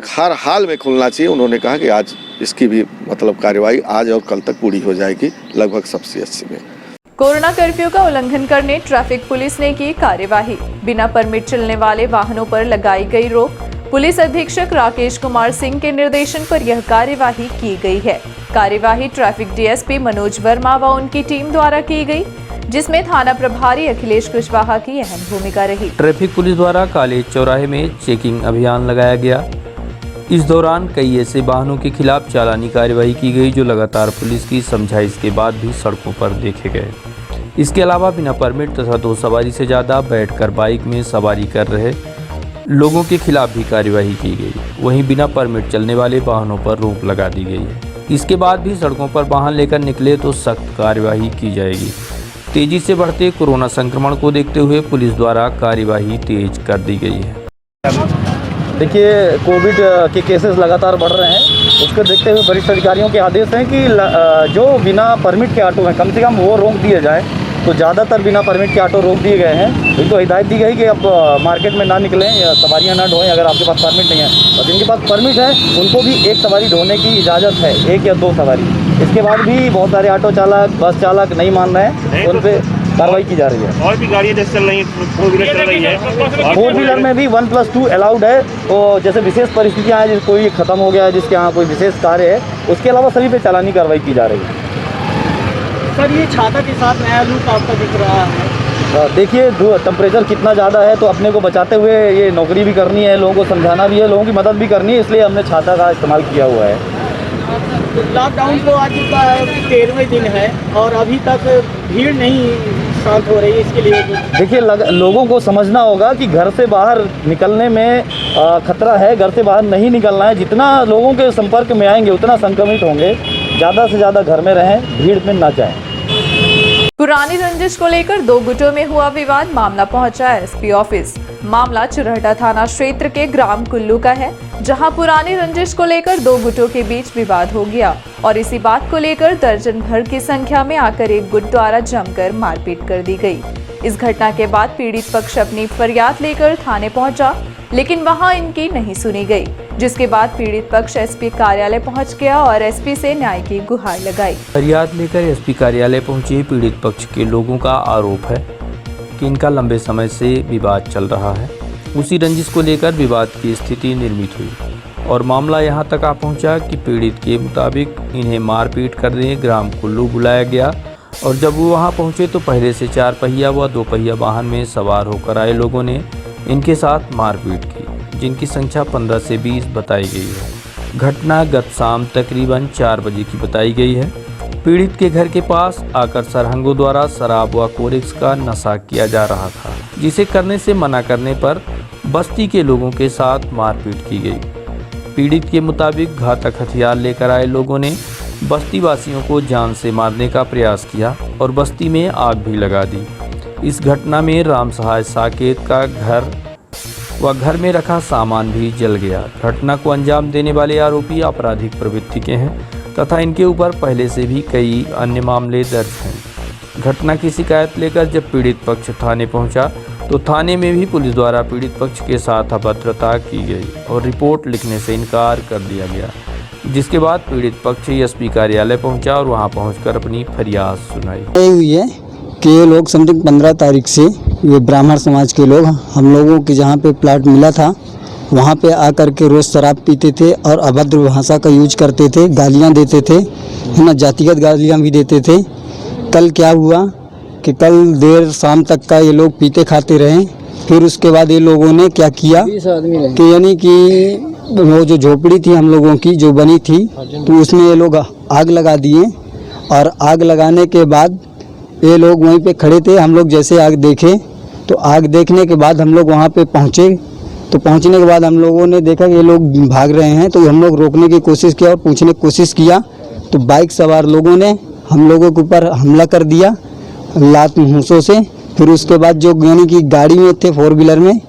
हर हाल में खुलना चाहिए। उन्होंने कहा कि आज इसकी भी कार्यवाही आज और कल तक पूरी हो जाएगी लगभग सब CSC में। कोरोना कर्फ्यू का उल्लंघन करने ट्रैफिक पुलिस ने की कार्यवाही। बिना परमिट चलने वाले वाहनों पर लगाई गई रोक। पुलिस अधीक्षक राकेश कुमार सिंह के निर्देशन पर यह कार्यवाही की गई है। कार्यवाही ट्रैफिक DSP मनोज वर्मा व उनकी टीम द्वारा की गई, जिसमें थाना प्रभारी अखिलेश कुशवाहा की अहम भूमिका रही। ट्रैफिक पुलिस द्वारा कॉलेज चौराहे में चेकिंग अभियान लगाया गया। इस दौरान कई ऐसे वाहनों के खिलाफ चालानी कार्यवाही की गई जो लगातार पुलिस की समझाइश के बाद भी सड़कों पर देखे गए। इसके अलावा बिना परमिट तथा 2 सवारी से ज़्यादा बैठकर बाइक में सवारी कर रहे लोगों के खिलाफ भी कार्यवाही की गई। वहीं बिना परमिट चलने वाले वाहनों पर रोक लगा दी गई है। इसके बाद भी सड़कों पर वाहन लेकर निकले तो सख्त कार्यवाही की जाएगी। तेजी से बढ़ते कोरोना संक्रमण को देखते हुए पुलिस द्वारा कार्यवाही तेज कर दी गई है। देखिए, कोविड के केसेस लगातार बढ़ रहे हैं। उसको देखते हुए वरिष्ठ अधिकारियों के आदेश हैं कि जो बिना परमिट के ऑटो हैं कम से कम वो रोक दिए जाए। तो ज़्यादातर बिना परमिट के ऑटो रोक दिए गए हैं। एक तो हिदायत दी गई कि अब मार्केट में ना निकलें या सवारियां ना ढोएं अगर आपके पास परमिट नहीं है, और जिनके पास परमिट है उनको भी 1 सवारी ढोने की इजाज़त है, 1 या 2 सवारी। इसके बाद भी बहुत सारे ऑटो चालक, बस चालक नहीं मान रहे हैं, उन पर कार्रवाई की जा रही है। और भी गाड़ियाँ जैसे चल रही हैं, 4 व्हीलर चल रही है, 4 व्हीलर में भी 1+2 अलाउड है। तो जैसे विशेष परिस्थितियाँ हैं, जिस कोई ख़त्म हो गया है, जिसके यहाँ कोई विशेष कार्य है, उसके अलावा सभी पे चालानी कार्रवाई की जा रही है। सर, ये छाता के साथ नया लुक आपका दिख रहा है। देखिए, टेम्परेचर कितना ज़्यादा है, तो अपने को बचाते हुए ये नौकरी भी करनी है, लोगों को समझाना भी है, लोगों की मदद भी करनी है, इसलिए हमने छाता का इस्तेमाल किया हुआ है। लॉकडाउन को आज का 13वें दिन है और अभी तक भीड़ नहीं शांत हो रही है, इसके लिए देखिए लोगों को समझना होगा कि घर से बाहर निकलने में खतरा है, घर से बाहर नहीं निकलना है। जितना लोगों के संपर्क में आएंगे उतना संक्रमित होंगे। ज़्यादा से ज़्यादा घर में रहें, भीड़ में ना जाएं। पुरानी रंजिश को लेकर दो गुटों में हुआ विवाद, मामला पहुंचा एसपी ऑफिस। मामला चुरहटा थाना क्षेत्र के ग्राम कुल्लू का है, जहां पुरानी रंजिश को लेकर दो गुटों के बीच विवाद हो गया और इसी बात को लेकर दर्जन भर की संख्या में आकर एक गुट द्वारा जमकर मारपीट कर दी गई। इस घटना के बाद पीड़ित पक्ष अपनी फरियाद लेकर थाने पहुंचा, लेकिन वहां इनकी नहीं सुनी गई, जिसके बाद पीड़ित पक्ष एसपी कार्यालय पहुंच गया और एसपी से न्याय की गुहार लगाई। फरियाद लेकर एसपी कार्यालय पहुंचे पीड़ित पक्ष के लोगों का आरोप है कि इनका लंबे समय से विवाद चल रहा है। उसी रंजिश को लेकर विवाद की स्थिति निर्मित हुई और मामला यहां तक आ पहुंचा कि पीड़ित के मुताबिक इन्हें मारपीट करने ग्राम कुल्लू बुलाया गया और जब वो वहां पहुंचे तो पहले से 4 पहिया व 2 पहिया वाहन में सवार होकर आए लोगों ने इनके साथ मारपीट की, जिनकी संख्या 15 से 20 बताई गई है। घटना गत शाम तकरीबन 4 बजे की बताई गई है। पीड़ित के घर के पास आकर सरहंगों द्वारा शराब व कोरेक्स का नशा किया जा रहा था, जिसे करने से मना करने पर बस्ती के लोगों के साथ मारपीट की गई। पीड़ित के मुताबिक घातक हथियार लेकर आए लोगों ने बस्ती वासियों को जान से मारने का प्रयास किया और बस्ती में आग भी लगा दी। इस घटना में राम सहाय साकेत का घर व घर में रखा सामान भी जल गया। घटना को अंजाम देने वाले आरोपी आपराधिक प्रवृत्ति के हैं तथा इनके ऊपर पहले से भी कई अन्य मामले दर्ज हैं। घटना की शिकायत लेकर जब पीड़ित पक्ष थाने पहुंचा तो थाने में भी पुलिस द्वारा पीड़ित पक्ष के साथ अभद्रता की गई और रिपोर्ट लिखने से इनकार कर दिया गया, जिसके बाद पीड़ित पक्ष एसपी कार्यालय पहुंचा और वहां पहुंचकर अपनी फरियाद सुनाई। हुई है कि ये लोग समथिंग 15 तारीख से ये ब्राह्मण समाज के लोग हम लोगों के जहाँ पे प्लाट मिला था वहाँ पे आकर के रोज़ शराब पीते थे और अभद्र भाषा का यूज करते थे, गालियाँ देते थे, है ना, जातिगत गालियाँ भी देते थे। कल क्या हुआ कि कल देर शाम तक का ये लोग पीते खाते रहे। फिर उसके बाद ये लोगों ने क्या किया कि यानी कि वो जो झोपड़ी थी हम लोगों की जो बनी थी तो उसमें ये लोग आग लगा दिए और आग लगाने के बाद ये लोग वहीं पे खड़े थे। हम लोग जैसे आग देखे तो आग देखने के बाद हम लोग वहाँ पे पहुँचे। तो पहुँचने के बाद हम लोगों ने देखा कि ये लोग भाग रहे हैं, तो हम लोग रोकने की कोशिश किया और पूछने की कोशिश किया तो बाइक सवार लोगों ने हम लोगों के ऊपर हमला कर दिया लात मूसों से। फिर उसके बाद जो यानी कि गाड़ी में थे 4 व्हीलर में,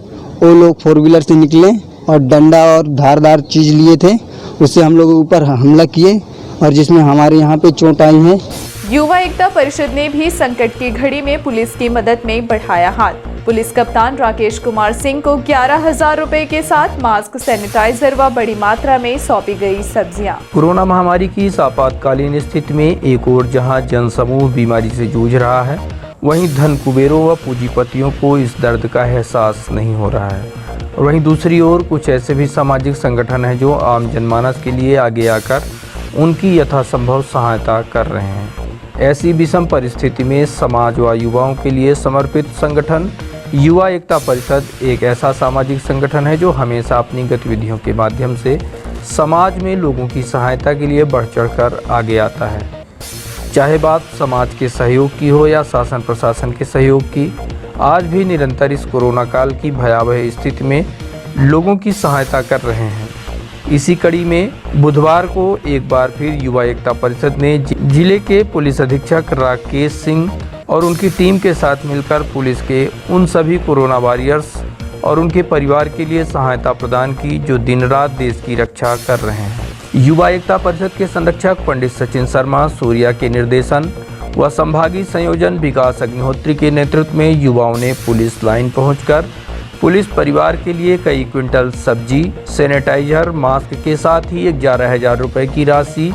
वो लोग 4 व्हीलर से निकले और डंडा और धारदार चीज़ लिए थे, उससे हम लोगों के ऊपर हमला किए और जिसमें हमारे यहाँ पे चोट आई है। युवा एकता परिषद ने भी संकट की घड़ी में पुलिस की मदद में बढ़ाया हाथ। पुलिस कप्तान राकेश कुमार सिंह को 11,000 रुपए के साथ मास्क, सैनिटाइजर व बड़ी मात्रा में सौंपी गई सब्जियां। कोरोना महामारी की इस आपातकालीन स्थिति में एक ओर जहां जनसमूह बीमारी से जूझ रहा है, वहीं धन कुबेरों व पूंजीपतियों को इस दर्द का एहसास नहीं हो रहा है और वहीं दूसरी ओर कुछ ऐसे भी सामाजिक संगठन हैं जो आम जनमानस के लिए आगे आकर उनकी यथासंभव सहायता कर रहे हैं। ऐसी विषम परिस्थिति में समाज व युवाओं के लिए समर्पित संगठन युवा एकता परिषद एक ऐसा सामाजिक संगठन है जो हमेशा अपनी गतिविधियों के माध्यम से समाज में लोगों की सहायता के लिए बढ़ चढ़कर आगे आता है। चाहे बात समाज के सहयोग की हो या शासन प्रशासन के सहयोग की, आज भी निरंतर इस कोरोना काल की भयावह स्थिति में लोगों की सहायता कर रहे हैं। इसी कड़ी में बुधवार को एक बार फिर युवा एकता परिषद ने जिले के पुलिस अधीक्षक राकेश सिंह और उनकी टीम के साथ मिलकर पुलिस के उन सभी कोरोना वॉरियर्स और उनके परिवार के लिए सहायता प्रदान की जो दिन रात देश की रक्षा कर रहे हैं। युवा एकता परिषद के संरक्षक पंडित सचिन शर्मा सूर्या के निर्देशन व संभागीय संयोजन विकास अग्निहोत्री के नेतृत्व में युवाओं ने पुलिस लाइन पहुंचकर पुलिस परिवार के लिए कई क्विंटल सब्जी, सैनिटाइजर, मास्क के साथ ही 11,000 रुपये की राशि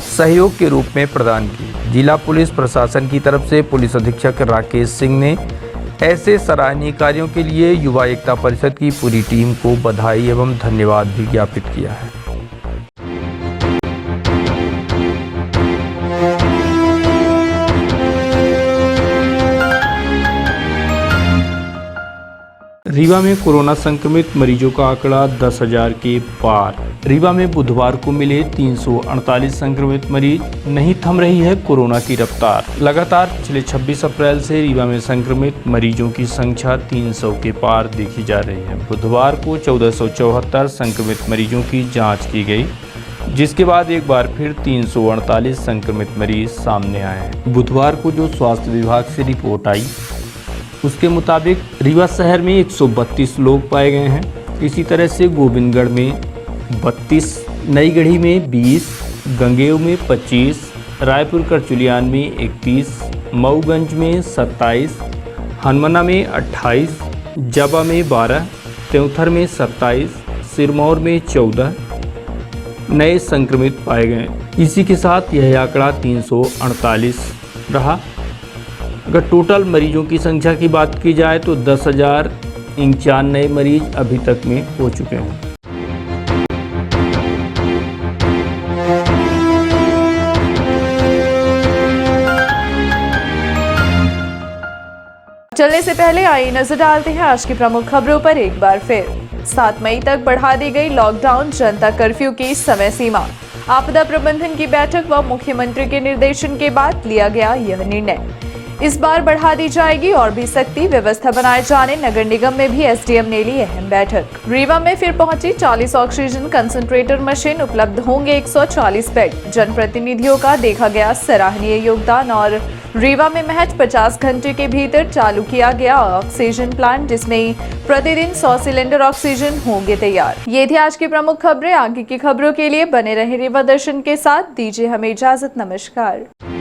सहयोग के रूप में प्रदान की। जिला पुलिस प्रशासन की तरफ से पुलिस अधीक्षक राकेश सिंह ने ऐसे सराहनीय कार्यों के लिए युवा एकता परिषद की पूरी टीम को बधाई एवं धन्यवाद भी ज्ञापित किया है। रीवा रीवा में कोरोना संक्रमित मरीजों का आंकड़ा 10,000 के पार। रीवा में बुधवार को मिले 348 संक्रमित मरीज। नहीं थम रही है कोरोना की रफ्तार। लगातार पिछले 26 अप्रैल से रीवा में संक्रमित मरीजों की संख्या 300 के पार देखी जा रही है। बुधवार को 1474 संक्रमित मरीजों की जाँच की गई, जिसके बाद एक बार फिर 348 संक्रमित मरीज सामने आए हैं। बुधवार को जो स्वास्थ्य विभाग से रिपोर्ट आई उसके मुताबिक रीवा शहर में 132 लोग पाए गए हैं। इसी तरह से गोविंदगढ़ में 32, नई गढ़ी में 20, गंगेव में 25, रायपुर करचुलियान में 31, मऊगंज में 27, हनुमाना में 28, जाबा में 12, त्योंथर में 27, सिरमौर में 14 नए संक्रमित पाए गए। इसी के साथ यह आंकड़ा 348 रहा। अगर टोटल मरीजों की संख्या की बात की जाए तो 10,051 नए मरीज अभी तक में हो चुके हैं। चलने से पहले आइए नजर डालते हैं आज की प्रमुख खबरों पर एक बार फिर। 7 मई तक बढ़ा दी गई लॉकडाउन, जनता कर्फ्यू की समय सीमा। आपदा प्रबंधन की बैठक व मुख्यमंत्री के निर्देशन के बाद लिया गया यह निर्णय। इस बार बढ़ा दी जाएगी और भी सख्ती, व्यवस्था बनाए जाने नगर निगम में भी एसडीएम ने ली अहम बैठक। रीवा में फिर पहुंची 40 ऑक्सीजन कंसंट्रेटर मशीन, उपलब्ध होंगे 140 बेड। जनप्रतिनिधियों का देखा गया सराहनीय योगदान और रीवा में महज 50 घंटे के भीतर चालू किया गया ऑक्सीजन प्लांट, जिसमें प्रतिदिन 100 सिलेंडर ऑक्सीजन होंगे तैयार। ये थी आज की प्रमुख खबरें। आगे की खबरों के लिए बने रहे रीवा दर्शन के साथ। दीजिए हमें इजाजत। नमस्कार।